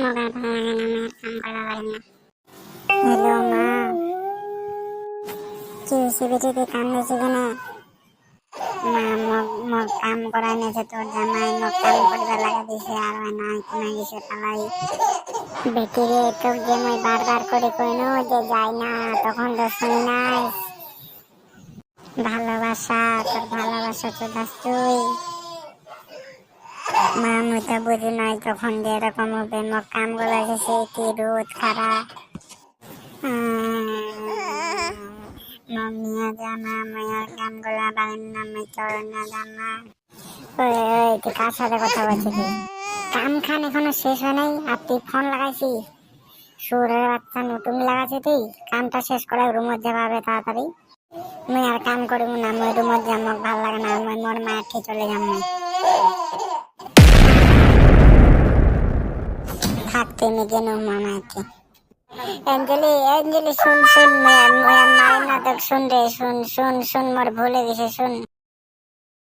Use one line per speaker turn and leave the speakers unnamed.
মগার ভালো লাগে না, কাম করা লাগে না। হ্যালো মা, কি হয়েছে বেটিতে কান্দেছে কেন? মা মগ কাম করাই নেছে, তোর জামাই মগ কাম করবে লাগা দিছে, আর নাই কোনে গেছে পালাই। বেটি রে, তোর যে মই বারবার করে কইনো যে যাই না, তখন তো শুনি নাই। ভালোবাসা, তোর ভালোবাসা তো দাস তুই। মা মুই তো বুঝি নাই তখন যে এরকম হবে। মগ কাম গুলো গেছে, কি রোদ খারাপ। মগ নিয়ে জানা মায়ের কাম গুলা বাড়ির নামে চড় না জানা। ওই ওই, তুই কার সাথে কথা বলছিস? কাম খান এখনো শেষ হয় নাই আর তুই ফোন লাগাইছি? সুরের বাচ্চা নতুন লাগাইছি তুই। কামটা শেষ করে রুমত যাবে তাড়াতাড়ি। মুই আর কাম করিব না, মুই রুমত যাম, মোক ভাল লাগে না, মুই মোর মায়ের ঠিক চলে যাম। থাক তুমি কেন মামাকে। অঞ্জলি অঞ্জলি, শুন শুন, মায়ের নাটক শুন রে, শুন শুন শুন, মোর ভুলে গেছে, শুন।